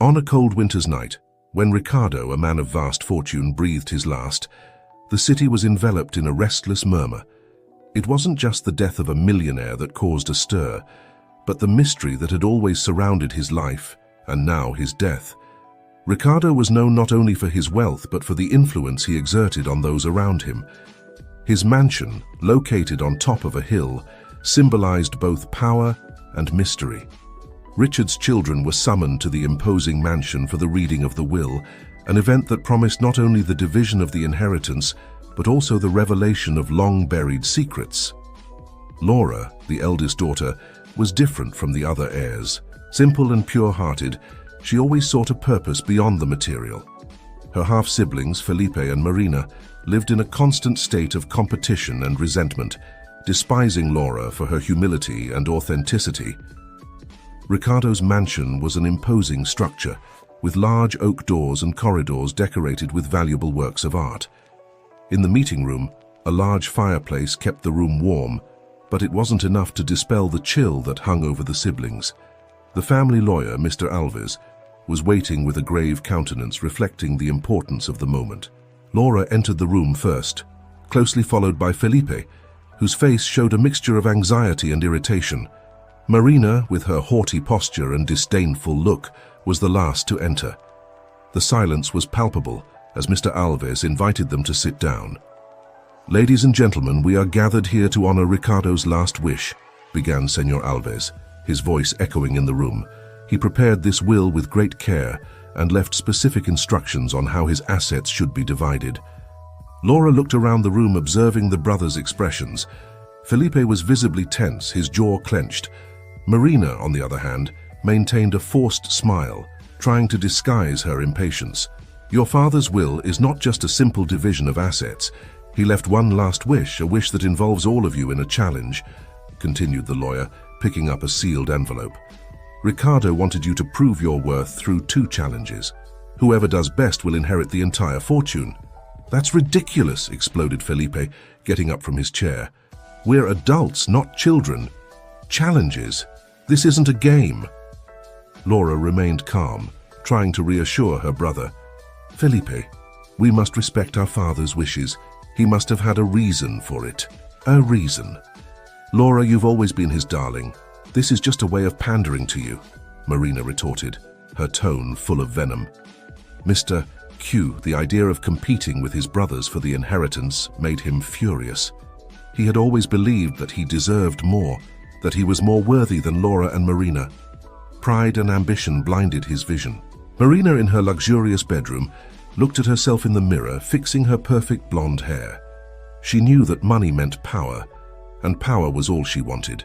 On a cold winter's night, when Ricardo, a man of vast fortune, breathed his last, the city was enveloped in a restless murmur. It wasn't just the death of a millionaire that caused a stir, but the mystery that had always surrounded his life, and now his death. Ricardo was known not only for his wealth but for the influence he exerted on those around him. His mansion, located on top of a hill, symbolized both power and mystery. Richard's children were summoned to the imposing mansion for the reading of the will, an event that promised not only the division of the inheritance, but also the revelation of long-buried secrets. Laura, the eldest daughter, was different from the other heirs. Simple and pure-hearted, she always sought a purpose beyond the material. Her half-siblings, Felipe and Marina, lived in a constant state of competition and resentment, despising Laura for her humility and authenticity. Ricardo's mansion was an imposing structure, with large oak doors and corridors decorated with valuable works of art. In the meeting room, a large fireplace kept the room warm, but it wasn't enough to dispel the chill that hung over the siblings. The family lawyer, Mr. Alves, was waiting with a grave countenance reflecting the importance of the moment. Laura entered the room first, closely followed by Felipe, whose face showed a mixture of anxiety and irritation. Marina, with her haughty posture and disdainful look, was the last to enter. The silence was palpable as Mr. Alves invited them to sit down. "Ladies and gentlemen, we are gathered here to honor Ricardo's last wish," began Senor Alves, his voice echoing in the room. He prepared this will with great care and left specific instructions on how his assets should be divided. Laura looked around the room, observing the brothers' expressions. Felipe was visibly tense, his jaw clenched. Marina, on the other hand, maintained a forced smile, trying to disguise her impatience. "Your father's will is not just a simple division of assets. He left one last wish, a wish that involves all of you in a challenge," continued the lawyer, picking up a sealed envelope. "Ricardo wanted you to prove your worth through 2 challenges. Whoever does best will inherit the entire fortune." "That's ridiculous," exploded Felipe, getting up from his chair. "We're adults, not children. Challenges. This isn't a game." Laura remained calm, trying to reassure her brother. "Felipe, we must respect our father's wishes. He must have had a reason for it. A reason." "Laura, you've always been his darling. This is just a way of pandering to you," Marina retorted, her tone full of venom. Mr. Q, the idea of competing with his brothers for the inheritance, made him furious. He had always believed that he deserved more, that he was more worthy than Laura and Marina. Pride and ambition blinded his vision. Marina, in her luxurious bedroom, looked at herself in the mirror, fixing her perfect blonde hair. She knew that money meant power, and power was all she wanted.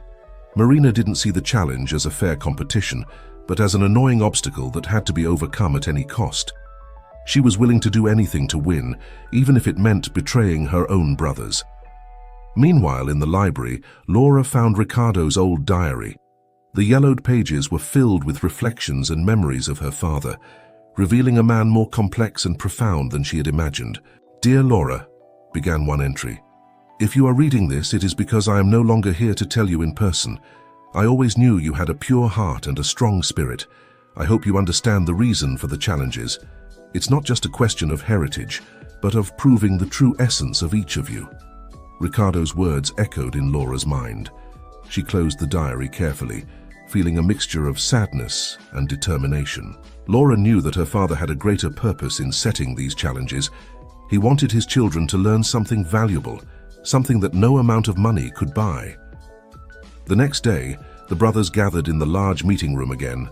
Marina didn't see the challenge as a fair competition, but as an annoying obstacle that had to be overcome at any cost. She was willing to do anything to win, even if it meant betraying her own brothers. Meanwhile, in the library, Laura found Ricardo's old diary. The yellowed pages were filled with reflections and memories of her father, revealing a man more complex and profound than she had imagined. "Dear Laura," began one entry, "if you are reading this, it is because I am no longer here to tell you in person. I always knew you had a pure heart and a strong spirit. I hope you understand the reason for the challenges. It's not just a question of heritage, but of proving the true essence of each of you." Ricardo's words echoed in Laura's mind. She closed the diary carefully, feeling a mixture of sadness and determination. Laura knew that her father had a greater purpose in setting these challenges. He wanted his children to learn something valuable, something that no amount of money could buy. The next day, the brothers gathered in the large meeting room again.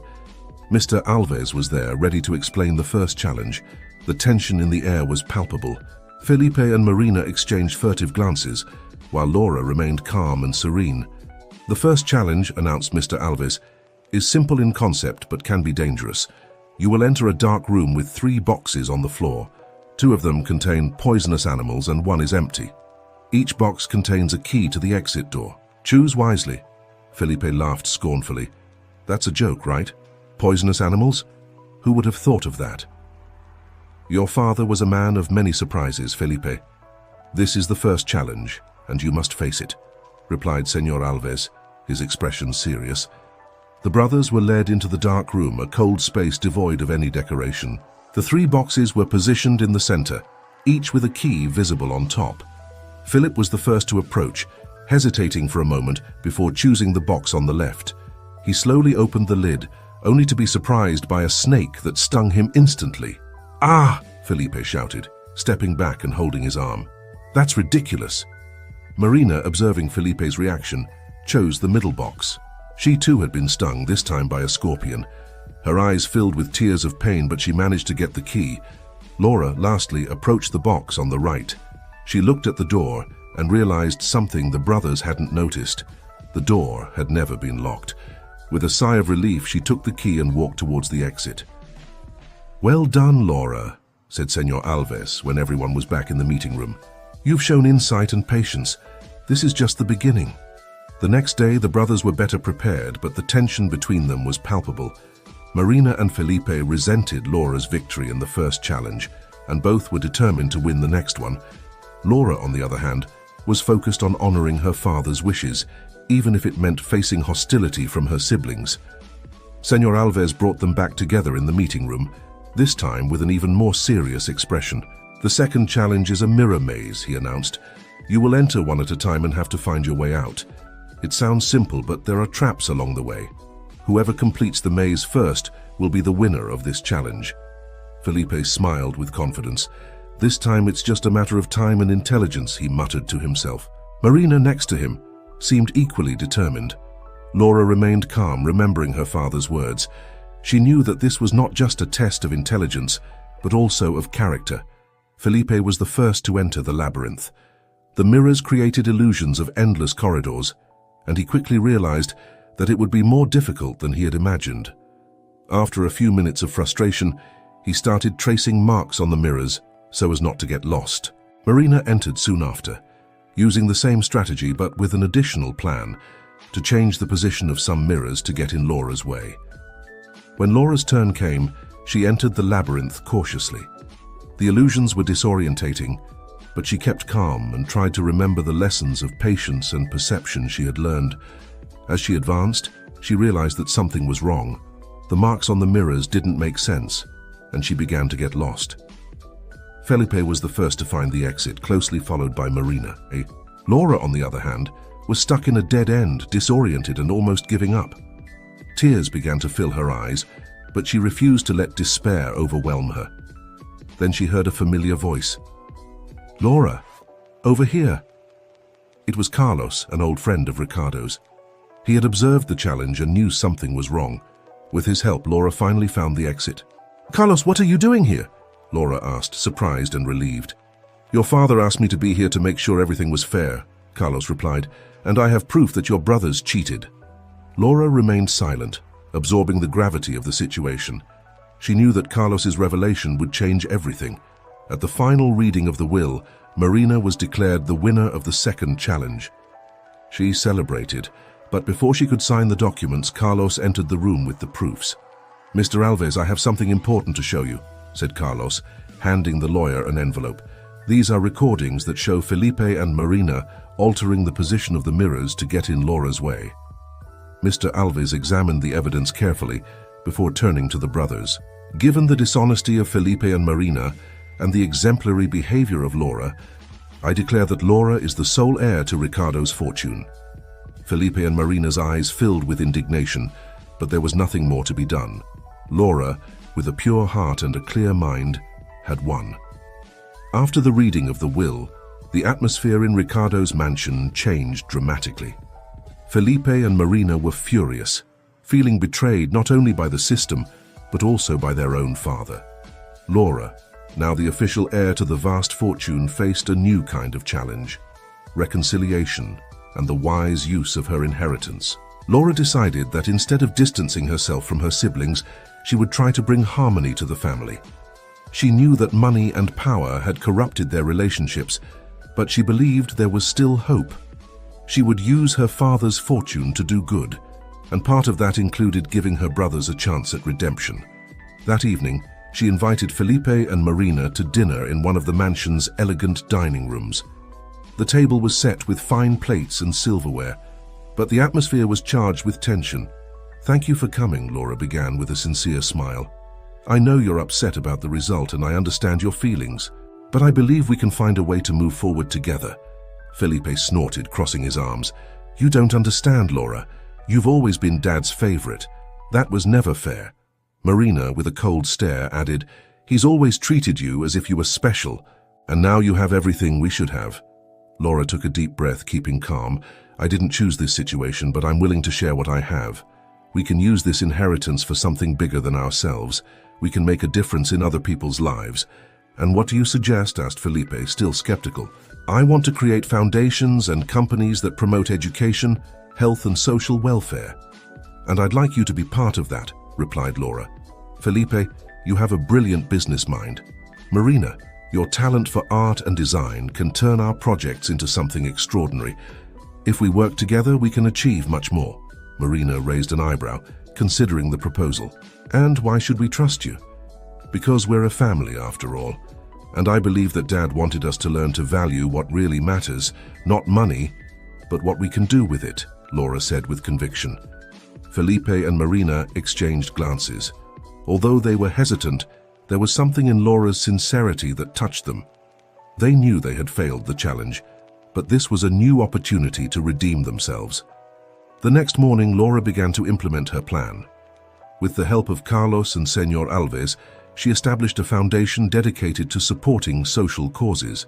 Mr. Alves was there, ready to explain the first challenge. The tension in the air was palpable. Felipe and Marina exchanged furtive glances, while Laura remained calm and serene. "The first challenge," announced Mr. Alves, "is simple in concept but can be dangerous. You will enter a dark room with 3 boxes on the floor. 2 of them contain poisonous animals and 1 is empty. Each box contains a key to the exit door. Choose wisely." Felipe laughed scornfully. "That's a joke, right? Poisonous animals? Who would have thought of that?" "Your father was a man of many surprises, Felipe. This is the first challenge, and you must face it," replied Senor Alves, his expression serious. The brothers were led into the dark room, a cold space devoid of any decoration. The 3 boxes were positioned in the center, each with a key visible on top. Philip was the first to approach, hesitating for a moment before choosing the box on the left. He slowly opened the lid, only to be surprised by a snake that stung him instantly. "Ah!" Felipe shouted, stepping back and holding his arm. "That's ridiculous." Marina, observing Felipe's reaction, chose the middle box. She too had been stung, this time by a scorpion. Her eyes filled with tears of pain, but she managed to get the key. Laura, lastly, approached the box on the right. She looked at the door and realized something the brothers hadn't noticed. The door had never been locked. With a sigh of relief, she took the key and walked towards the exit. "Well done, Laura," said Señor Alves when everyone was back in the meeting room. "You've shown insight and patience. This is just the beginning." The next day, the brothers were better prepared, but the tension between them was palpable. Marina and Felipe resented Laura's victory in the first challenge, and both were determined to win the next one. Laura, on the other hand, was focused on honoring her father's wishes, even if it meant facing hostility from her siblings. Señor Alves brought them back together in the meeting room, this time with an even more serious expression. "The second challenge is a mirror maze," he announced. "You will enter one at a time and have to find your way out. It sounds simple, but there are traps along the way. Whoever completes the maze first will be the winner of this challenge." Felipe smiled with confidence. "This time it's just a matter of time and intelligence," he muttered to himself. Marina, next to him, seemed equally determined. Laura remained calm, remembering her father's words. She knew that this was not just a test of intelligence, but also of character. Felipe was the first to enter the labyrinth. The mirrors created illusions of endless corridors, and he quickly realized that it would be more difficult than he had imagined. After a few minutes of frustration, he started tracing marks on the mirrors so as not to get lost. Marina entered soon after, using the same strategy but with an additional plan to change the position of some mirrors to get in Laura's way. When Laura's turn came, she entered the labyrinth cautiously. The illusions were disorientating, but she kept calm and tried to remember the lessons of patience and perception she had learned. As she advanced, she realized that something was wrong. The marks on the mirrors didn't make sense, and she began to get lost. Felipe was the first to find the exit, closely followed by Marina. Laura, on the other hand, was stuck in a dead end, disoriented and almost giving up. Tears began to fill her eyes, but she refused to let despair overwhelm her. Then she heard a familiar voice. "Laura, over here." It was Carlos, an old friend of Ricardo's. He had observed the challenge and knew something was wrong. With his help, Laura finally found the exit. "Carlos, what are you doing here?" Laura asked, surprised and relieved. "Your father asked me to be here to make sure everything was fair," Carlos replied, "and I have proof that your brothers cheated." Laura remained silent, absorbing the gravity of the situation. She knew that Carlos's revelation would change everything. At the final reading of the will, Marina was declared the winner of the second challenge. She celebrated, but before she could sign the documents, Carlos entered the room with the proofs. "Mr. Alves, I have something important to show you," said Carlos, handing the lawyer an envelope. "These are recordings that show Felipe and Marina altering the position of the mirrors to get in Laura's way." Mr. Alves examined the evidence carefully before turning to the brothers. "Given the dishonesty of Felipe and Marina and the exemplary behavior of Laura, I declare that Laura is the sole heir to Ricardo's fortune." Felipe and Marina's eyes filled with indignation, but there was nothing more to be done. Laura, with a pure heart and a clear mind, had won. After the reading of the will, the atmosphere in Ricardo's mansion changed dramatically. Felipe and Marina were furious, feeling betrayed not only by the system, but also by their own father. Laura, now the official heir to the vast fortune, faced a new kind of challenge: reconciliation and the wise use of her inheritance. Laura decided that instead of distancing herself from her siblings, she would try to bring harmony to the family. She knew that money and power had corrupted their relationships, but she believed there was still hope. She would use her father's fortune to do good, and part of that included giving her brothers a chance at redemption. That evening, she invited Felipe and Marina to dinner in one of the mansion's elegant dining rooms. The table was set with fine plates and silverware, but the atmosphere was charged with tension. Thank you for coming, Laura began with a sincere smile. I know you're upset about the result and I understand your feelings, but I believe we can find a way to move forward together. Felipe snorted, crossing his arms. You don't understand, Laura. You've always been Dad's favorite. That was never fair. Marina, with a cold stare, added, He's always treated you as if you were special, and now you have everything we should have. Laura took a deep breath, keeping calm. I didn't choose this situation, but I'm willing to share what I have. We can use this inheritance for something bigger than ourselves. We can make a difference in other people's lives. And what do you suggest? Asked Felipe, still skeptical. I want to create foundations and companies that promote education, health and social welfare. And I'd like you to be part of that, replied Laura. Felipe, you have a brilliant business mind. Marina, your talent for art and design can turn our projects into something extraordinary. If we work together, we can achieve much more. Marina raised an eyebrow, considering the proposal. And why should we trust you? Because we're a family, after all. And I believe that Dad wanted us to learn to value what really matters, not money, but what we can do with it, Laura said with conviction. Felipe and Marina exchanged glances. Although they were hesitant, there was something in Laura's sincerity that touched them. They knew they had failed the challenge, but this was a new opportunity to redeem themselves. The next morning, Laura began to implement her plan. With the help of Carlos and Señor Alves, she established a foundation dedicated to supporting social causes.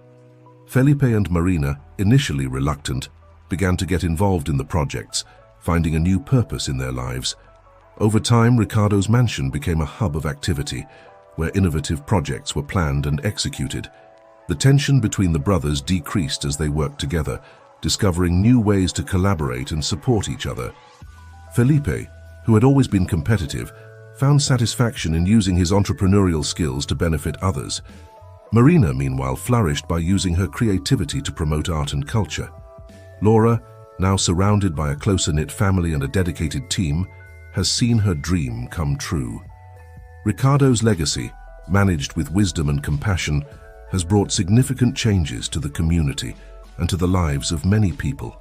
Felipe and Marina, initially reluctant, began to get involved in the projects, finding a new purpose in their lives. Over time, Ricardo's mansion became a hub of activity, where innovative projects were planned and executed. The tension between the brothers decreased as they worked together, discovering new ways to collaborate and support each other. Felipe, who had always been competitive, found satisfaction in using his entrepreneurial skills to benefit others. Marina, meanwhile, flourished by using her creativity to promote art and culture. Laura, now surrounded by a closer-knit family and a dedicated team, has seen her dream come true. Ricardo's legacy, managed with wisdom and compassion, has brought significant changes to the community and to the lives of many people.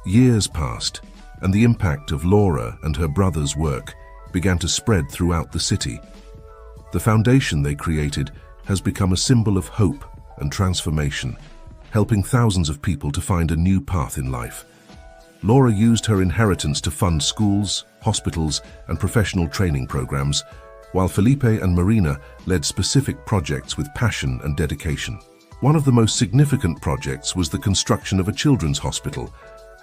Years passed, and the impact of Laura and her brother's work began to spread throughout the city. The foundation they created has become a symbol of hope and transformation, helping thousands of people to find a new path in life. Laura used her inheritance to fund schools, hospitals, and professional training programs, while Felipe and Marina led specific projects with passion and dedication. One of the most significant projects was the construction of a children's hospital,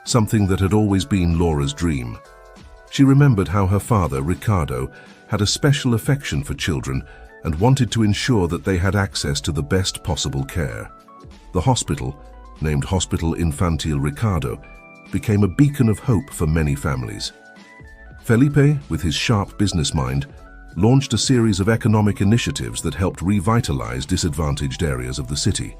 something that had always been Laura's dream. She remembered how her father, Ricardo, had a special affection for children and wanted to ensure that they had access to the best possible care. The hospital, named Hospital Infantil Ricardo, became a beacon of hope for many families. Felipe, with his sharp business mind, launched a series of economic initiatives that helped revitalize disadvantaged areas of the city.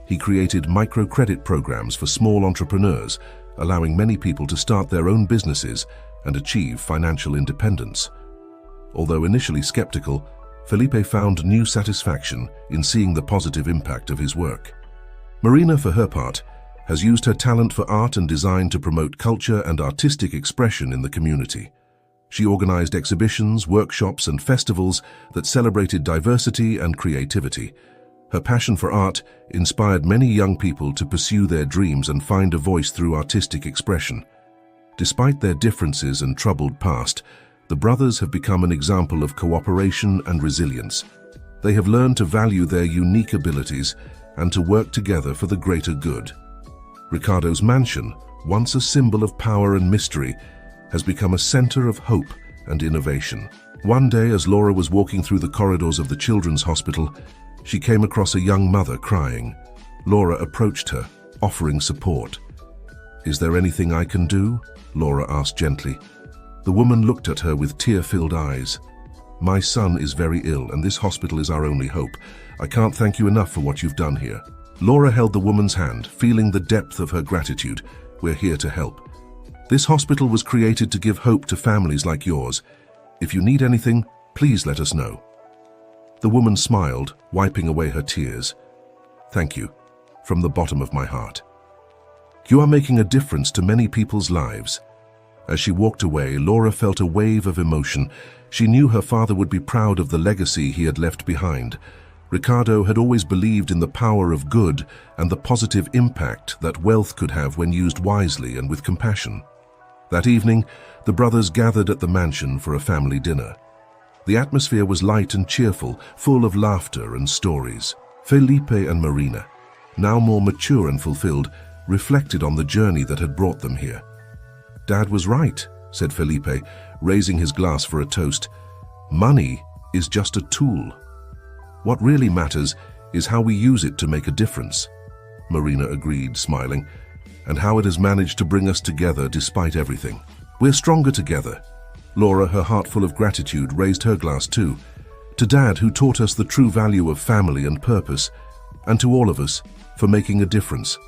He created microcredit programs for small entrepreneurs, allowing many people to start their own businesses and achieve financial independence. Although initially skeptical, Felipe found new satisfaction in seeing the positive impact of his work. Marina, for her part, has used her talent for art and design to promote culture and artistic expression in the community. She organized exhibitions, workshops, and festivals that celebrated diversity and creativity. Her passion for art inspired many young people to pursue their dreams and find a voice through artistic expression. Despite their differences and troubled past, the brothers have become an example of cooperation and resilience. They have learned to value their unique abilities and to work together for the greater good. Ricardo's mansion, once a symbol of power and mystery, has become a center of hope and innovation. One day, as Laura was walking through the corridors of the children's hospital, she came across a young mother crying. Laura approached her, offering support. "Is there anything I can do?" Laura asked gently. The woman looked at her with tear-filled eyes. "My son is very ill, and this hospital is our only hope. I can't thank you enough for what you've done here." Laura held the woman's hand, feeling the depth of her gratitude. "We're here to help. This hospital was created to give hope to families like yours. If you need anything, please let us know." The woman smiled, wiping away her tears. "Thank you, from the bottom of my heart. You are making a difference to many people's lives. As she walked away, Laura felt a wave of emotion. She knew her father would be proud of the legacy he had left behind. Ricardo had always believed in the power of good and the positive impact that wealth could have when used wisely and with compassion. That evening, the brothers gathered at the mansion for a family dinner. The atmosphere was light and cheerful, full of laughter and stories. Felipe and Marina, now more mature and fulfilled, reflected on the journey that had brought them here. "Dad was right," said Felipe, raising his glass for a toast. "Money is just a tool. What really matters is how we use it to make a difference." Marina agreed, smiling. "And how it has managed to bring us together despite everything. We're stronger together." Laura, her heart full of gratitude, raised her glass too. "To Dad, who taught us the true value of family and purpose, and to all of us for making a difference."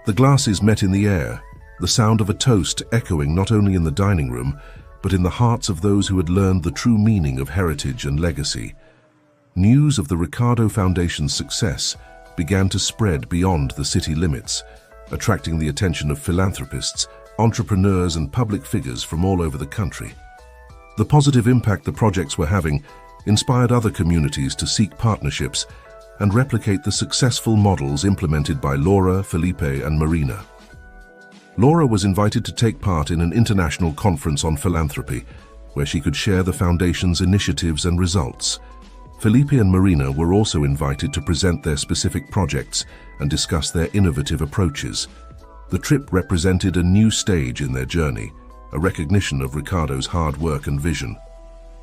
The glasses met in the air, the sound of a toast echoing not only in the dining room, but in the hearts of those who had learned the true meaning of heritage and legacy. News of the Ricardo Foundation's success began to spread beyond the city limits, attracting the attention of philanthropists, entrepreneurs, and public figures from all over the country. The positive impact the projects were having inspired other communities to seek partnerships and replicate the successful models implemented by Laura, Felipe, and Marina. Laura was invited to take part in an international conference on philanthropy, where she could share the Foundation's initiatives and results. Felipe and Marina were also invited to present their specific projects and discuss their innovative approaches. The trip represented a new stage in their journey, a recognition of Ricardo's hard work and vision.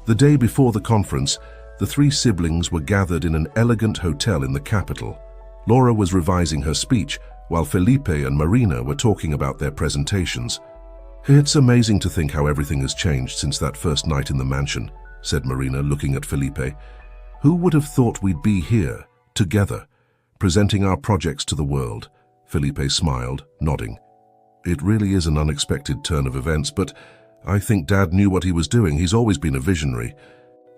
The day before the conference, the three siblings were gathered in an elegant hotel in the capital. Laura was revising her speech, while Felipe and Marina were talking about their presentations. "It's amazing to think how everything has changed since that first night in the mansion," said Marina, looking at Felipe. "Who would have thought we'd be here, together, presenting our projects to the world?" Felipe smiled, nodding. "It really is an unexpected turn of events, but I think Dad knew what he was doing. He's always been a visionary."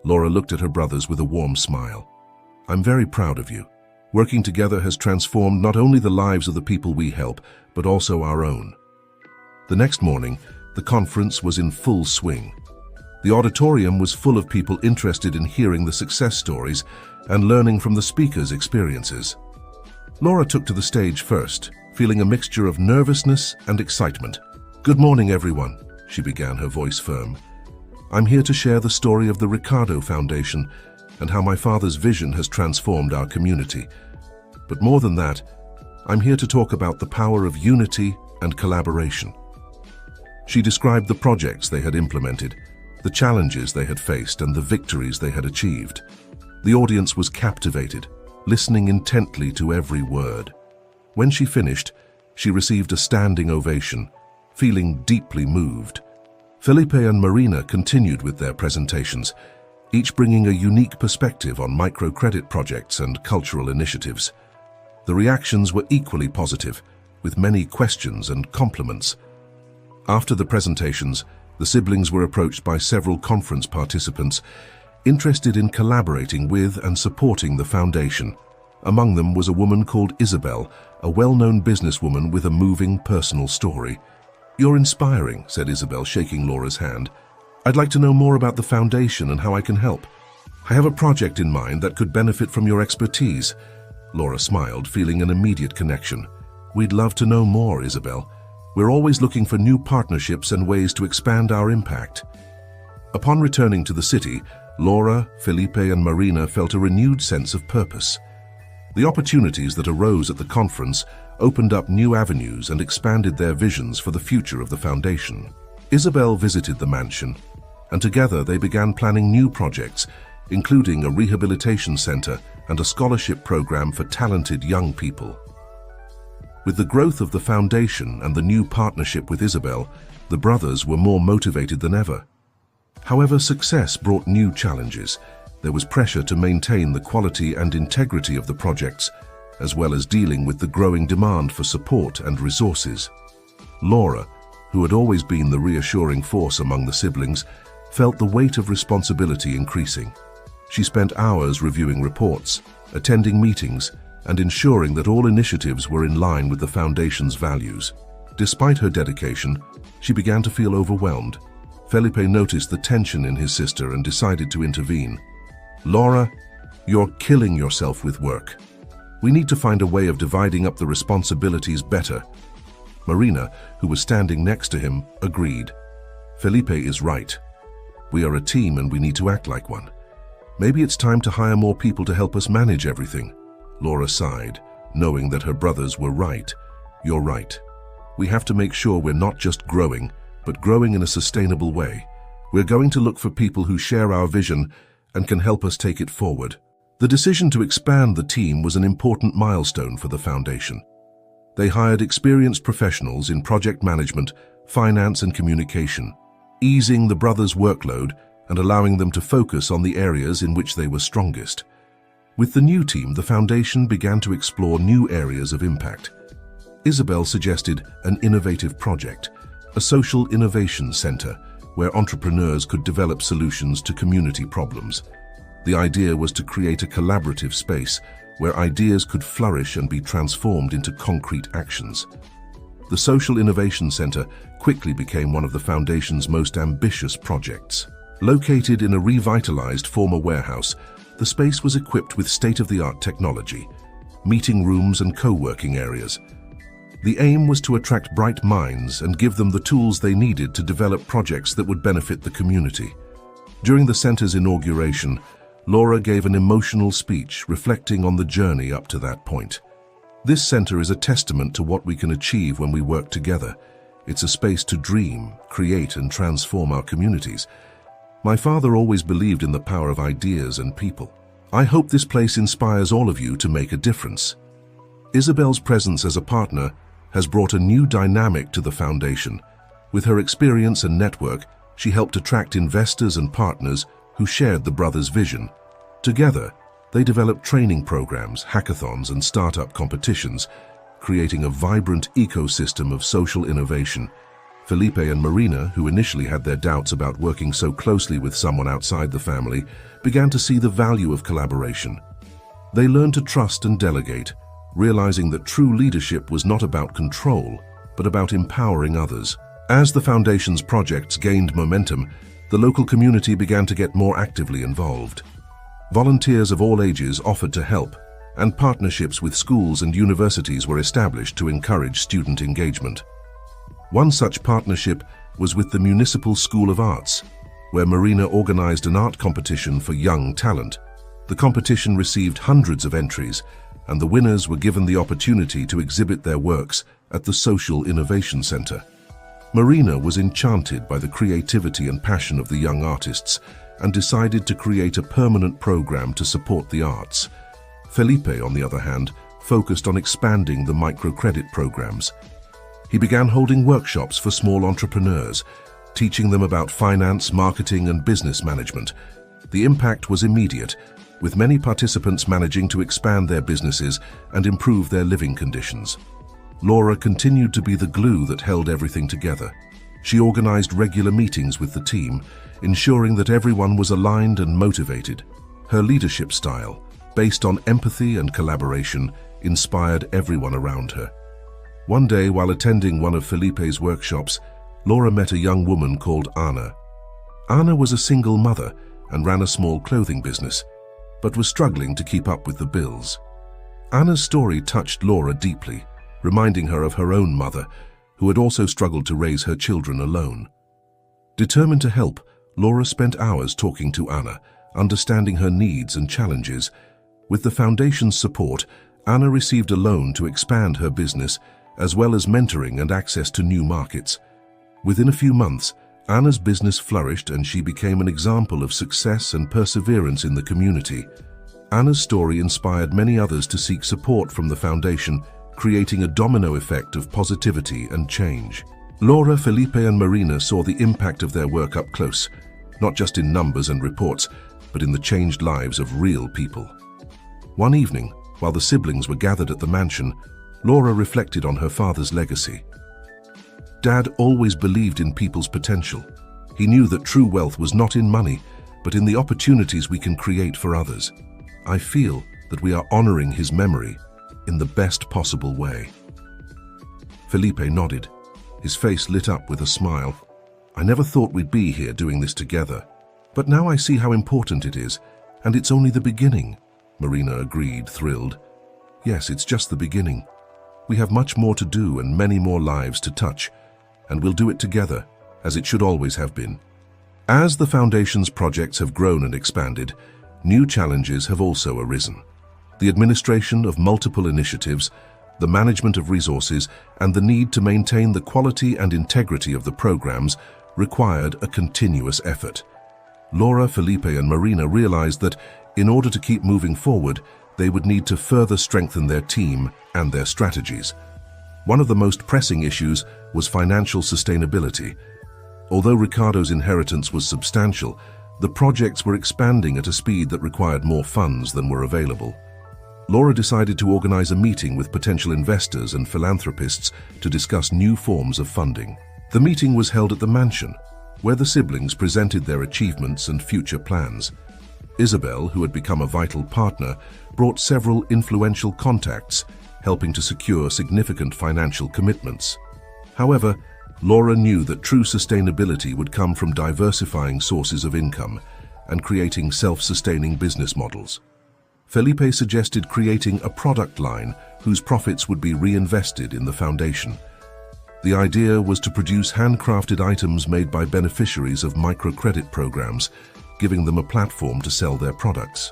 Laura looked at her brothers with a warm smile. "I'm very proud of you. Working together has transformed not only the lives of the people we help, but also our own." The next morning, the conference was in full swing. The auditorium was full of people interested in hearing the success stories and learning from the speakers' experiences. Laura took to the stage first, feeling a mixture of nervousness and excitement. "Good morning, everyone," she began, her voice firm. "I'm here to share the story of the Ricardo Foundation and how my father's vision has transformed our community. But more than that, I'm here to talk about the power of unity and collaboration." She described the projects they had implemented, the challenges they had faced, and the victories they had achieved. The audience was captivated, listening intently to every word. When she finished, she received a standing ovation, feeling deeply moved. Felipe and Marina continued with their presentations, each bringing a unique perspective on microcredit projects and cultural initiatives. The reactions were equally positive, with many questions and compliments. After the presentations, the siblings were approached by several conference participants interested in collaborating with and supporting the foundation. Among them was a woman called Isabel, a well-known businesswoman with a moving personal story. "You're inspiring," said Isabel, shaking Laura's hand. "I'd like to know more about the foundation and how I can help. I have a project in mind that could benefit from your expertise." Laura smiled, feeling an immediate connection. "We'd love to know more, Isabel. We're always looking for new partnerships and ways to expand our impact." Upon returning to the city, Laura, Felipe, and Marina felt a renewed sense of purpose. The opportunities that arose at the conference opened up new avenues and expanded their visions for the future of the foundation. Isabel visited the mansion, and together they began planning new projects, including a rehabilitation center and a scholarship program for talented young people. With the growth of the foundation and the new partnership with Isabel, the brothers were more motivated than ever. However, success brought new challenges. There was pressure to maintain the quality and integrity of the projects, as well as dealing with the growing demand for support and resources. Laura, who had always been the reassuring force among the siblings, felt the weight of responsibility increasing. She spent hours reviewing reports, attending meetings, and ensuring that all initiatives were in line with the foundation's values. Despite her dedication, She began to feel overwhelmed. Felipe noticed the tension in his sister and decided to intervene. "Laura, you're killing yourself with work. We need to find a way of dividing up the responsibilities better." Marina, who was standing next to him, agreed. "Felipe is right. We are a team and we need to act like one. Maybe it's time to hire more people to help us manage everything." Laura sighed, knowing that her brothers were right. "You're right. We have to make sure we're not just growing, but growing in a sustainable way. We're going to look for people who share our vision and can help us take it forward." The decision to expand the team was an important milestone for the foundation. They hired experienced professionals in project management, finance and communication, easing the brothers' workload and allowing them to focus on the areas in which they were strongest. With the new team, the foundation began to explore new areas of impact. Isabel suggested an innovative project, a social innovation center where entrepreneurs could develop solutions to community problems. The idea was to create a collaborative space where ideas could flourish and be transformed into concrete actions. The Social Innovation Center quickly became one of the Foundation's most ambitious projects. Located in a revitalized former warehouse, the space was equipped with state-of-the-art technology, meeting rooms and co-working areas. The aim was to attract bright minds and give them the tools they needed to develop projects that would benefit the community. During the center's inauguration, Laura gave an emotional speech reflecting on the journey up to that point. "This center is a testament to what we can achieve when we work together. It's a space to dream, create, and transform our communities. My father always believed in the power of ideas and people. I hope this place inspires all of you to make a difference." Isabel's presence as a partner has brought a new dynamic to the foundation. With her experience and network, she helped attract investors and partners who shared the brothers' vision. Together, they developed training programs, hackathons, and startup competitions, creating a vibrant ecosystem of social innovation. Felipe and Marina, who initially had their doubts about working so closely with someone outside the family, began to see the value of collaboration. They learned to trust and delegate, realizing that true leadership was not about control, but about empowering others. As the Foundation's projects gained momentum, the local community began to get more actively involved. Volunteers of all ages offered to help, and partnerships with schools and universities were established to encourage student engagement. One such partnership was with the Municipal School of Arts, where Marina organized an art competition for young talent. The competition received hundreds of entries, and the winners were given the opportunity to exhibit their works at the Social Innovation Center. Marina was enchanted by the creativity and passion of the young artists and decided to create a permanent program to support the arts. Felipe, on the other hand, focused on expanding the microcredit programs. He began holding workshops for small entrepreneurs, teaching them about finance, marketing, and business management. The impact was immediate, with many participants managing to expand their businesses and improve their living conditions. Laura continued to be the glue that held everything together. She organized regular meetings with the team, ensuring that everyone was aligned and motivated. Her leadership style, based on empathy and collaboration, inspired everyone around her. One day, while attending one of Felipe's workshops, Laura met a young woman called Ana. Ana was a single mother and ran a small clothing business, but was struggling to keep up with the bills. Ana's story touched Laura deeply, reminding her of her own mother, who had also struggled to raise her children alone. Determined to help, Laura spent hours talking to Ana, understanding her needs and challenges. With the Foundation's support, Ana received a loan to expand her business, as well as mentoring and access to new markets. Within a few months, Ana's business flourished and she became an example of success and perseverance in the community. Ana's story inspired many others to seek support from the Foundation, creating a domino effect of positivity and change. Laura, Felipe, and Marina saw the impact of their work up close, not just in numbers and reports, but in the changed lives of real people. One evening, while the siblings were gathered at the mansion, Laura reflected on her father's legacy. Dad always believed in people's potential. He knew that true wealth was not in money, but in the opportunities we can create for others. I feel that we are honoring his memory in the best possible way. Felipe nodded, His face lit up with a smile. "I never thought we'd be here doing this together. But now I see how important it is, and it's only the beginning," Marina agreed, thrilled. "Yes, it's just the beginning. We have much more to do and many more lives to touch, and we'll do it together, as it should always have been." As the Foundation's projects have grown and expanded, new challenges have also arisen. The administration of multiple initiatives, the management of resources, and the need to maintain the quality and integrity of the programs required a continuous effort. Laura, Felipe, and Marina realized that in order to keep moving forward, they would need to further strengthen their team and their strategies. One of the most pressing issues was financial sustainability. Although Ricardo's inheritance was substantial, the projects were expanding at a speed that required more funds than were available. Laura decided to organize a meeting with potential investors and philanthropists to discuss new forms of funding. The meeting was held at the mansion, where the siblings presented their achievements and future plans. Isabel, who had become a vital partner, brought several influential contacts, helping to secure significant financial commitments. However, Laura knew that true sustainability would come from diversifying sources of income and creating self-sustaining business models. Felipe suggested creating a product line whose profits would be reinvested in the foundation. The idea was to produce handcrafted items made by beneficiaries of microcredit programs, giving them a platform to sell their products.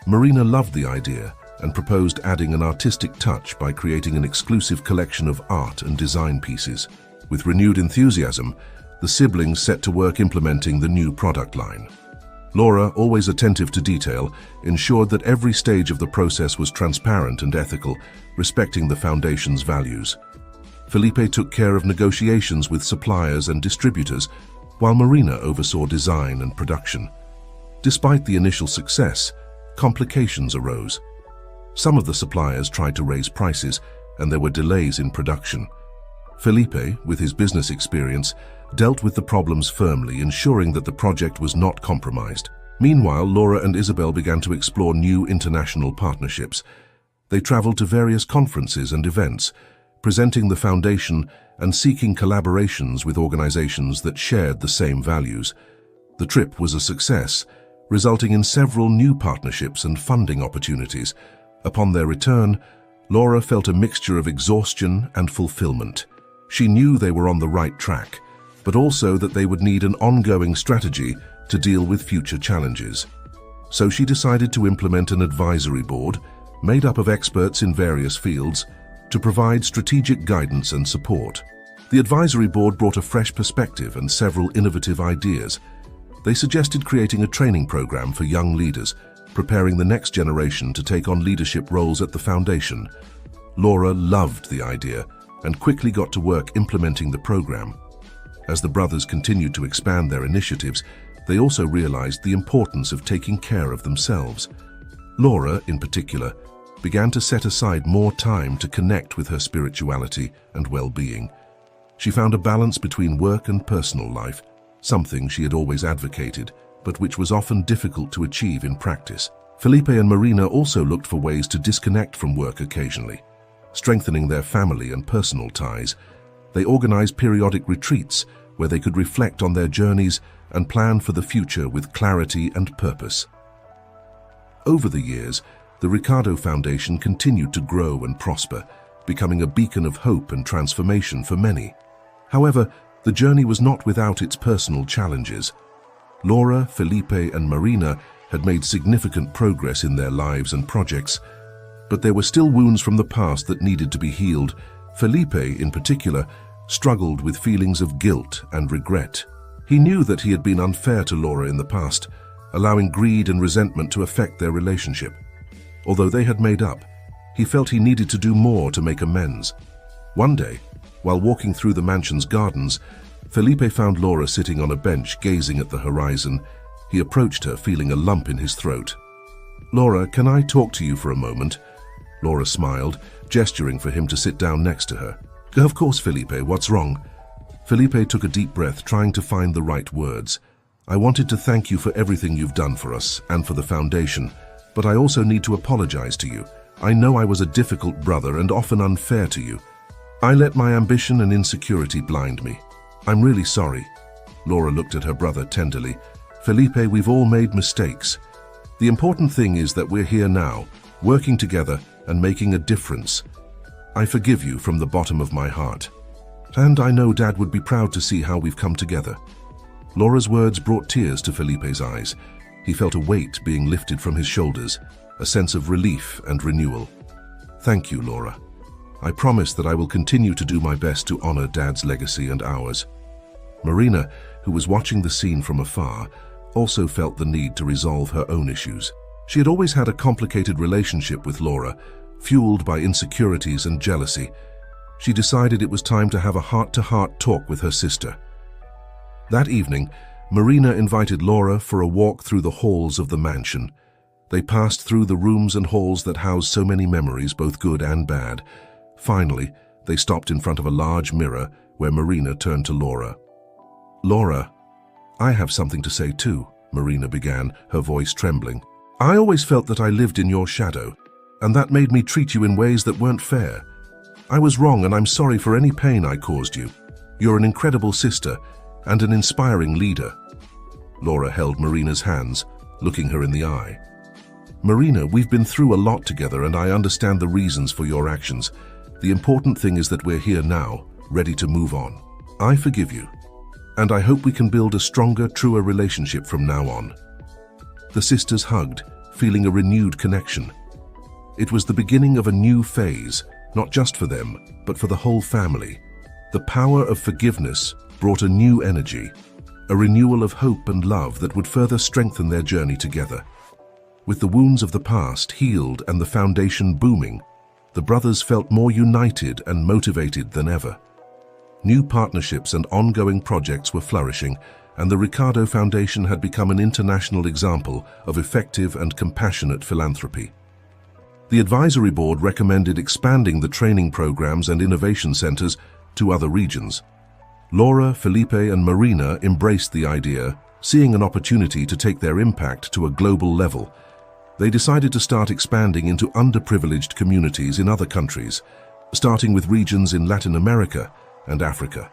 Marina loved the idea and proposed adding an artistic touch by creating an exclusive collection of art and design pieces. With renewed enthusiasm, the siblings set to work implementing the new product line. Laura, always attentive to detail, ensured that every stage of the process was transparent and ethical, respecting the foundation's values. Felipe took care of negotiations with suppliers and distributors, while Marina oversaw design and production. Despite the initial success, complications arose. Some of the suppliers tried to raise prices, and there were delays in production. Felipe, with his business experience, dealt with the problems firmly, ensuring that the project was not compromised. Meanwhile, Laura and Isabel began to explore new international partnerships. They traveled to various conferences and events, presenting the foundation and seeking collaborations with organizations that shared the same values. The trip was a success, resulting in several new partnerships and funding opportunities. Upon their return, Laura felt a mixture of exhaustion and fulfillment. She knew they were on the right track, but also that they would need an ongoing strategy to deal with future challenges. So she decided to implement an advisory board, made up of experts in various fields, to provide strategic guidance and support. The advisory board brought a fresh perspective and several innovative ideas. They suggested creating a training program for young leaders, preparing the next generation to take on leadership roles at the foundation. Laura loved the idea and quickly got to work implementing the program. As the brothers continued to expand their initiatives, they also realized the importance of taking care of themselves. Laura, in particular, began to set aside more time to connect with her spirituality and well-being. She found a balance between work and personal life, something she had always advocated, but which was often difficult to achieve in practice. Felipe and Marina also looked for ways to disconnect from work occasionally, strengthening their family and personal ties. They organized periodic retreats where they could reflect on their journeys and plan for the future with clarity and purpose. Over the years, the Ricardo Foundation continued to grow and prosper, becoming a beacon of hope and transformation for many. However, the journey was not without its personal challenges. Laura, Felipe, and Marina had made significant progress in their lives and projects, but there were still wounds from the past that needed to be healed. Felipe, in particular, struggled with feelings of guilt and regret. He knew that he had been unfair to Laura in the past, allowing greed and resentment to affect their relationship. Although they had made up, he felt he needed to do more to make amends. One day, while walking through the mansion's gardens, Felipe found Laura sitting on a bench gazing at the horizon. He approached her, feeling a lump in his throat. "Laura, can I talk to you for a moment?" Laura smiled, gesturing for him to sit down next to her. "Of course, Felipe, what's wrong?" Felipe took a deep breath, trying to find the right words. "I wanted to thank you for everything you've done for us and for the foundation, but I also need to apologize to you. I know I was a difficult brother and often unfair to you." I let my ambition and insecurity blind me. I'm really sorry." Laura looked at her brother tenderly. "Felipe, we've all made mistakes. The important thing is that we're here now, working together and making a difference. I forgive you from the bottom of my heart. And I know Dad would be proud to see how we've come together." Laura's words brought tears to Felipe's eyes. He felt a weight being lifted from his shoulders, a sense of relief and renewal. "Thank you, Laura. I promise that I will continue to do my best to honor Dad's legacy and ours." Marina, who was watching the scene from afar, also felt the need to resolve her own issues. She had always had a complicated relationship with Laura, fueled by insecurities and jealousy. She decided it was time to have a heart-to-heart talk with her sister. That evening, Marina invited Laura for a walk through the halls of the mansion. They passed through the rooms and halls that housed so many memories, both good and bad. Finally, they stopped in front of a large mirror where Marina turned to Laura. "Laura, I have something to say too," Marina began, her voice trembling. "I always felt that I lived in your shadow, and that made me treat you in ways that weren't fair. I was wrong, and I'm sorry for any pain I caused you. You're an incredible sister and an inspiring leader." Laura held Marina's hands, looking her in the eye. "Marina, we've been through a lot together, and I understand the reasons for your actions. The important thing is that we're here now, ready to move on. I forgive you, and I hope we can build a stronger, truer relationship from now on." The sisters hugged, feeling a renewed connection. It was the beginning of a new phase, not just for them, but for the whole family. The power of forgiveness brought a new energy, a renewal of hope and love that would further strengthen their journey together. With the wounds of the past healed and the foundation booming, the brothers felt more united and motivated than ever. New partnerships and ongoing projects were flourishing, and the Ricardo Foundation had become an international example of effective and compassionate philanthropy. The advisory board recommended expanding the training programs and innovation centers to other regions. Laura, Felipe, and Marina embraced the idea, seeing an opportunity to take their impact to a global level. They decided to start expanding into underprivileged communities in other countries, starting with regions in Latin America and Africa.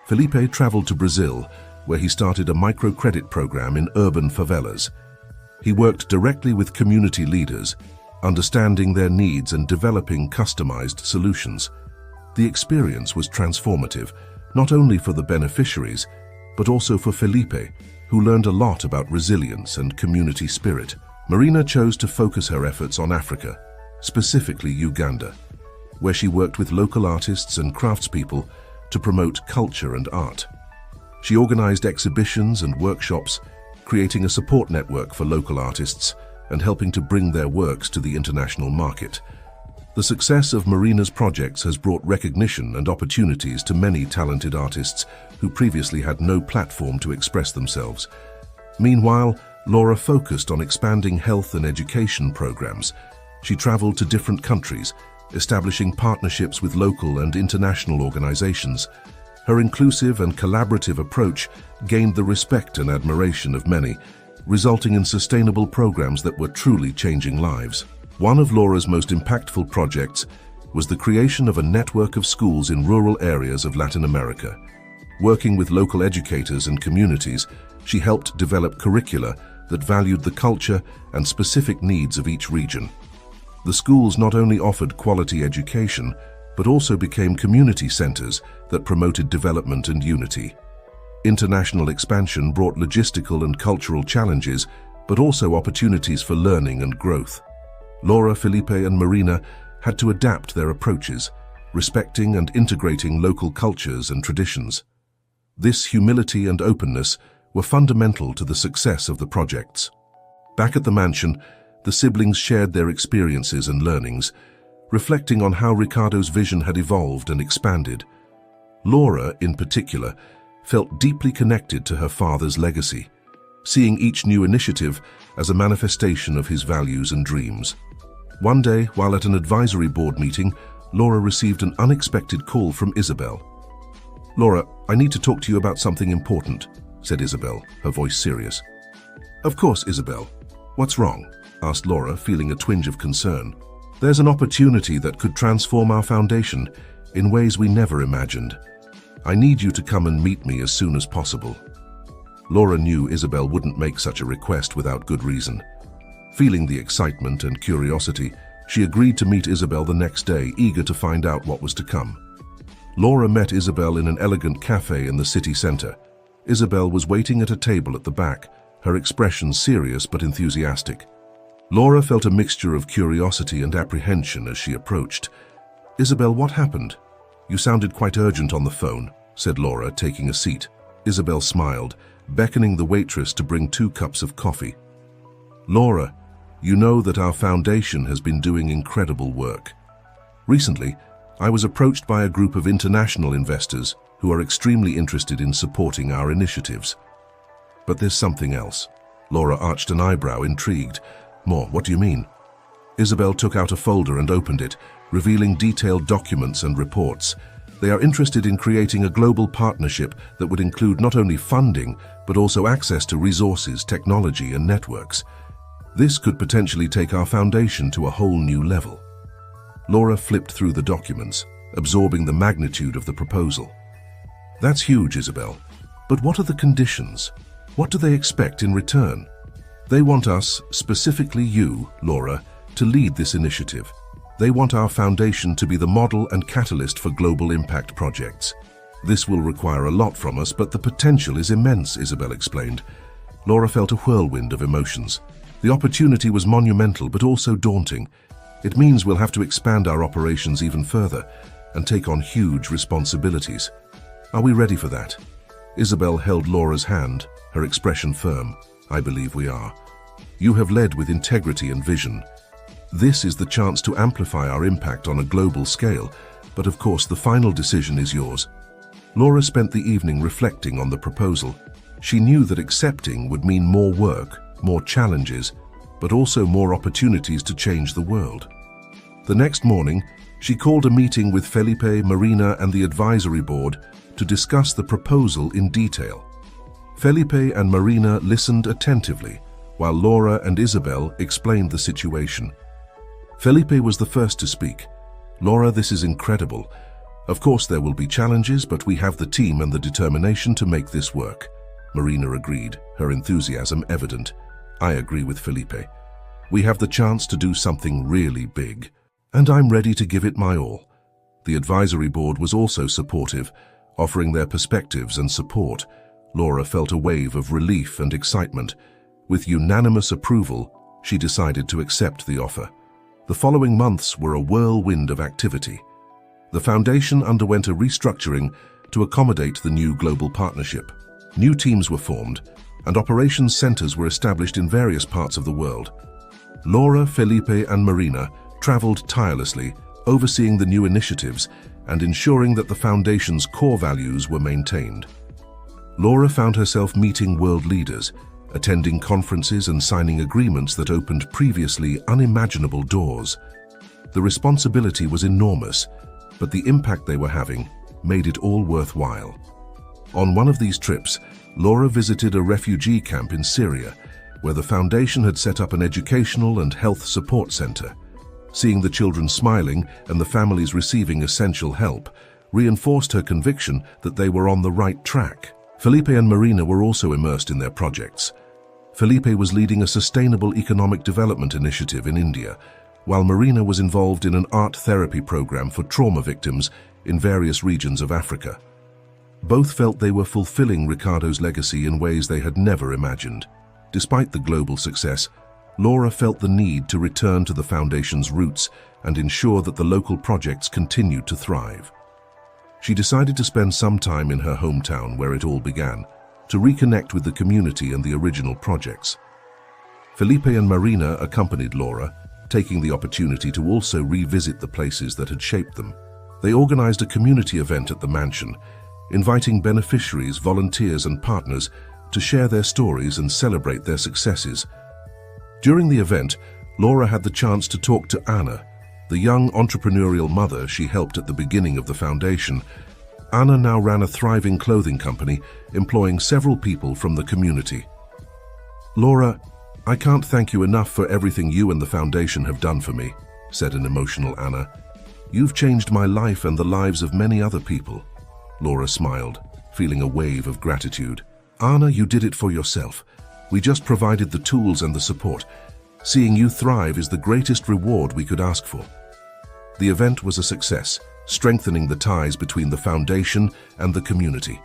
Felipe traveled to Brazil, where he started a microcredit program in urban favelas. He worked directly with community leaders, understanding their needs and developing customized solutions. The experience was transformative, not only for the beneficiaries, but also for Felipe, who learned a lot about resilience and community spirit. Marina chose to focus her efforts on Africa, specifically Uganda, where she worked with local artists and craftspeople to promote culture and art. She organized exhibitions and workshops, creating a support network for local artists and helping to bring their works to the international market. The success of Marina's projects has brought recognition and opportunities to many talented artists who previously had no platform to express themselves. Meanwhile, Laura focused on expanding health and education programs. She traveled to different countries, establishing partnerships with local and international organizations. Her inclusive and collaborative approach gained the respect and admiration of many, resulting in sustainable programs that were truly changing lives. One of Laura's most impactful projects was the creation of a network of schools in rural areas of Latin America. Working with local educators and communities, she helped develop curricula that valued the culture and specific needs of each region. The schools not only offered quality education, but also became community centers that promoted development and unity. International expansion brought logistical and cultural challenges, but also opportunities for learning and growth. Laura, Felipe, and Marina had to adapt their approaches, respecting and integrating local cultures and traditions. This humility and openness were fundamental to the success of the projects. Back at the mansion, the siblings shared their experiences and learnings, reflecting on how Ricardo's vision had evolved and expanded. Laura, in particular, felt deeply connected to her father's legacy, seeing each new initiative as a manifestation of his values and dreams. One day, while at an advisory board meeting, Laura received an unexpected call from Isabel. "Laura, I need to talk to you about something important," said Isabel, her voice serious. "Of course, Isabel. What's wrong?" asked Laura, feeling a twinge of concern. "There's an opportunity that could transform our foundation. in ways we never imagined. I need you to come and meet me as soon as possible." Laura knew Isabel wouldn't make such a request without good reason. Feeling the excitement and curiosity, she agreed to meet Isabel the next day, eager to find out what was to come. Laura met Isabel in an elegant cafe in the city center. Isabel was waiting at a table at the back, her expression serious but enthusiastic. Laura felt a mixture of curiosity and apprehension as she approached. "Isabel, what happened? You sounded quite urgent on the phone," said Laura, taking a seat. Isabel smiled, beckoning the waitress to bring 2 cups of coffee. "Laura, you know that our foundation has been doing incredible work. Recently, I was approached by a group of international investors who are extremely interested in supporting our initiatives. But there's something else." Laura arched an eyebrow, intrigued. "More, what do you mean?" Isabel took out a folder and opened it, revealing detailed documents and reports. They are interested in creating a global partnership that would include not only funding, but also access to resources, technology, and networks. This could potentially take our foundation to a whole new level. Laura flipped through the documents, absorbing the magnitude of the proposal. "That's huge, Isabel. But what are the conditions? What do they expect in return?" "They want us, specifically you, Laura, to lead this initiative. They want our foundation to be the model and catalyst for global impact projects. This will require a lot from us, but the potential is immense," Isabel explained. Laura felt a whirlwind of emotions. The opportunity was monumental, but also daunting. It means we'll have to expand our operations even further and take on huge responsibilities. Are we ready for that? Isabel held Laura's hand, her expression firm. "I believe we are. You have led with integrity and vision. This is the chance to amplify our impact on a global scale, but of course the final decision is yours." Laura spent the evening reflecting on the proposal. She knew that accepting would mean more work, more challenges, but also more opportunities to change the world. The next morning, she called a meeting with Felipe, Marina, and the advisory board to discuss the proposal in detail. Felipe and Marina listened attentively, while Laura and Isabel explained the situation. Felipe was the first to speak. "Laura, this is incredible. Of course there will be challenges, but we have the team and the determination to make this work." Marina agreed, her enthusiasm evident. "I agree with Felipe. We have the chance to do something really big, and I'm ready to give it my all." The advisory board was also supportive, offering their perspectives and support. Laura felt a wave of relief and excitement. With unanimous approval, she decided to accept the offer. The following months were a whirlwind of activity. The foundation underwent a restructuring to accommodate the new global partnership. New teams were formed, and operations centers were established in various parts of the world. Laura, Felipe, and Marina traveled tirelessly, overseeing the new initiatives and ensuring that the foundation's core values were maintained. Laura found herself meeting world leaders, attending conferences and signing agreements that opened previously unimaginable doors. The responsibility was enormous, but the impact they were having made it all worthwhile. On one of these trips, Laura visited a refugee camp in Syria, where the foundation had set up an educational and health support center. Seeing the children smiling and the families receiving essential help reinforced her conviction that they were on the right track. Felipe and Marina were also immersed in their projects. Felipe was leading a sustainable economic development initiative in India, while Marina was involved in an art therapy program for trauma victims in various regions of Africa. Both felt they were fulfilling Ricardo's legacy in ways they had never imagined. Despite the global success, Laura felt the need to return to the foundation's roots and ensure that the local projects continued to thrive. She decided to spend some time in her hometown where it all began, to reconnect with the community and the original projects. Felipe and Marina accompanied Laura, taking the opportunity to also revisit the places that had shaped them. They organized a community event at the mansion, inviting beneficiaries, volunteers, and partners to share their stories and celebrate their successes. During the event, Laura had the chance to talk to Anna, the young entrepreneurial mother she helped at the beginning of the foundation. Anna now ran a thriving clothing company, employing several people from the community. "Laura, I can't thank you enough for everything you and the foundation have done for me," said an emotional Anna. You've changed my life and the lives of many other people. Laura smiled, feeling a wave of gratitude. Anna, you did it for yourself. We just provided the tools and the support. Seeing you thrive is the greatest reward we could ask for. The event was a success, strengthening the ties between the foundation and the community.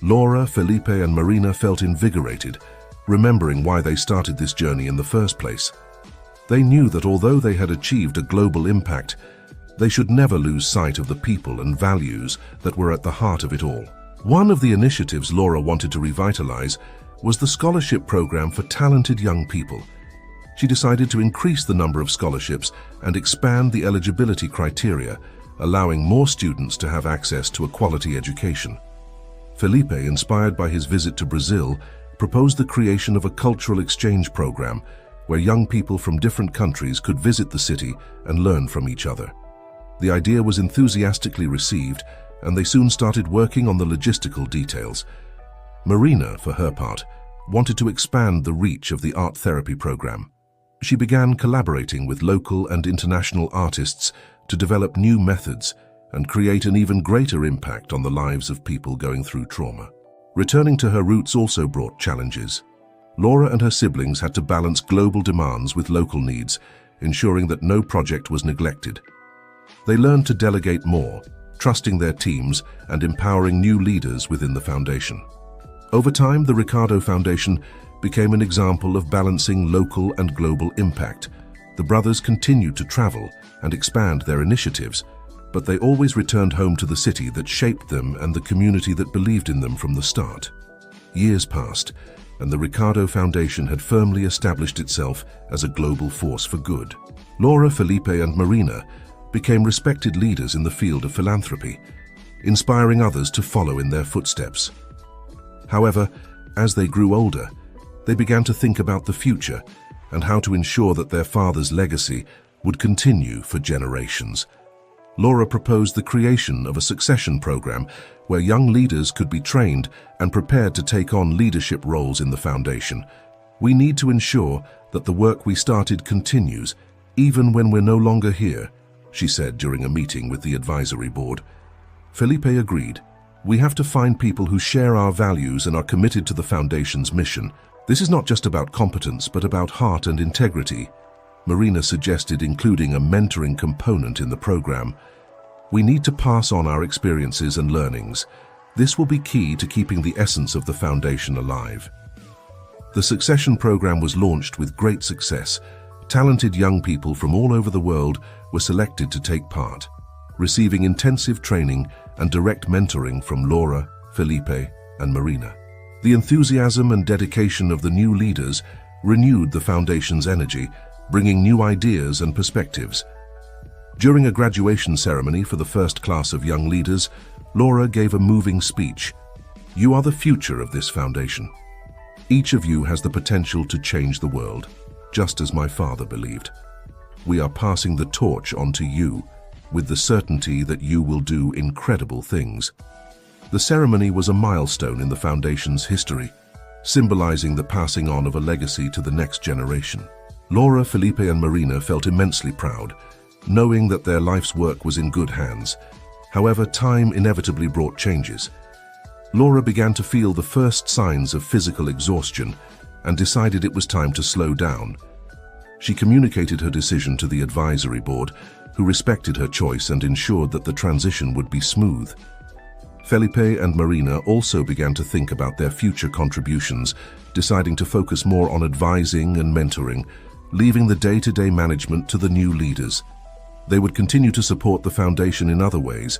Laura, Felipe, and Marina felt invigorated, remembering why they started this journey in the first place. They knew that although they had achieved a global impact, they should never lose sight of the people and values that were at the heart of it all. One of the initiatives Laura wanted to revitalize was the scholarship program for talented young people. She decided to increase the number of scholarships and expand the eligibility criteria, allowing more students to have access to a quality education. Felipe, inspired by his visit to Brazil, proposed the creation of a cultural exchange program where young people from different countries could visit the city and learn from each other. The idea was enthusiastically received, and they soon started working on the logistical details. Marina, for her part, wanted to expand the reach of the art therapy program. She began collaborating with local and international artists to develop new methods and create an even greater impact on the lives of people going through trauma. Returning to her roots also brought challenges. Laura and her siblings had to balance global demands with local needs, ensuring that no project was neglected. They learned to delegate more, trusting their teams and empowering new leaders within the foundation. Over time, the Ricardo Foundation became an example of balancing local and global impact. The brothers continued to travel and expand their initiatives, but they always returned home to the city that shaped them and the community that believed in them from the start. Years passed, and the Ricardo Foundation had firmly established itself as a global force for good. Laura, Felipe, and Marina became respected leaders in the field of philanthropy, inspiring others to follow in their footsteps. However, as they grew older, they began to think about the future and how to ensure that their father's legacy would continue for generations. Laura proposed the creation of a succession program where young leaders could be trained and prepared to take on leadership roles in the foundation. We need to ensure that the work we started continues, even when we're no longer here, she said during a meeting with the advisory board. Felipe agreed. We have to find people who share our values and are committed to the foundation's mission. This is not just about competence, but about heart and integrity. Marina suggested including a mentoring component in the program. We need to pass on our experiences and learnings. This will be key to keeping the essence of the foundation alive. The succession program was launched with great success. Talented young people from all over the world were selected to take part, receiving intensive training and direct mentoring from Laura, Felipe, and Marina. The enthusiasm and dedication of the new leaders renewed the foundation's energy, bringing new ideas and perspectives. During a graduation ceremony for the first class of young leaders, Laura gave a moving speech. You are the future of this foundation. Each of you has the potential to change the world, just as my father believed. We are passing the torch on to you, with the certainty that you will do incredible things. The ceremony was a milestone in the foundation's history, symbolizing the passing on of a legacy to the next generation. Laura, Felipe, and Marina felt immensely proud, knowing that their life's work was in good hands. However, time inevitably brought changes. Laura began to feel the first signs of physical exhaustion and decided it was time to slow down. She communicated her decision to the advisory board, who respected her choice and ensured that the transition would be smooth. Felipe and Marina also began to think about their future contributions, deciding to focus more on advising and mentoring, leaving the day-to-day management to the new leaders. They would continue to support the foundation in other ways,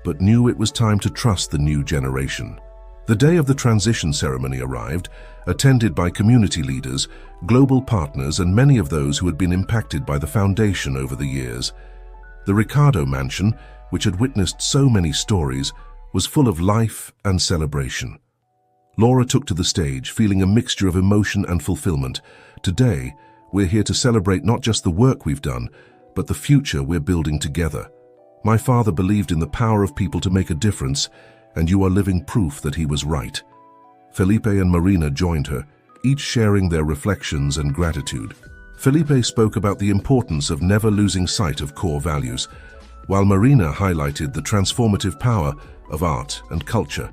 but knew it was time to trust the new generation. The day of the transition ceremony arrived, attended by community leaders, global partners, and many of those who had been impacted by the foundation over the years. The Ricardo mansion, which had witnessed so many stories, was full of life and celebration. Laura took to the stage, feeling a mixture of emotion and fulfillment. Today, we're here to celebrate not just the work we've done, but the future we're building together. My father believed in the power of people to make a difference, and you are living proof that he was right. Felipe and Marina joined her, each sharing their reflections and gratitude. Felipe spoke about the importance of never losing sight of core values. while Marina highlighted the transformative power of art and culture.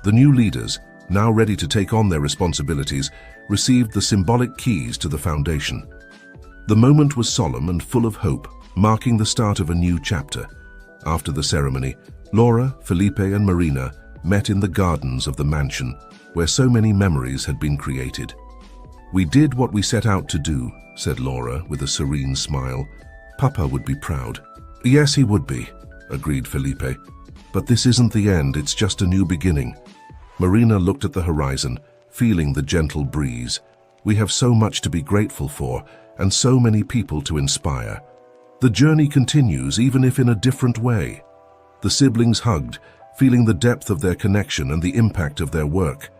The new leaders, now ready to take on their responsibilities, received the symbolic keys to the foundation. The moment was solemn and full of hope, marking the start of a new chapter. After the ceremony, Laura, Felipe, and Marina met in the gardens of the mansion, where so many memories had been created. "We did what we set out to do," said Laura with a serene smile. "Papa would be proud." "Yes, he would be," agreed Felipe. "But this isn't the end, it's just a new beginning." Marina looked at the horizon, feeling the gentle breeze. "We have so much to be grateful for, and so many people to inspire." The journey continues, even if in a different way. The siblings hugged, feeling the depth of their connection and the impact of their work.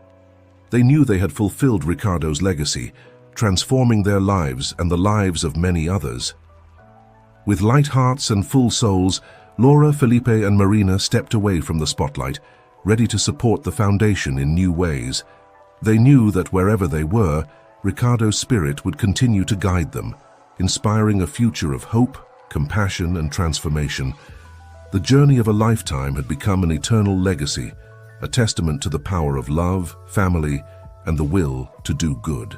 They knew they had fulfilled Ricardo's legacy, transforming their lives and the lives of many others. With light hearts and full souls, Laura, Felipe, and Marina stepped away from the spotlight, ready to support the foundation in new ways. They knew that wherever they were, Ricardo's spirit would continue to guide them, inspiring a future of hope, compassion, and transformation. The journey of a lifetime had become an eternal legacy, a testament to the power of love, family, and the will to do good.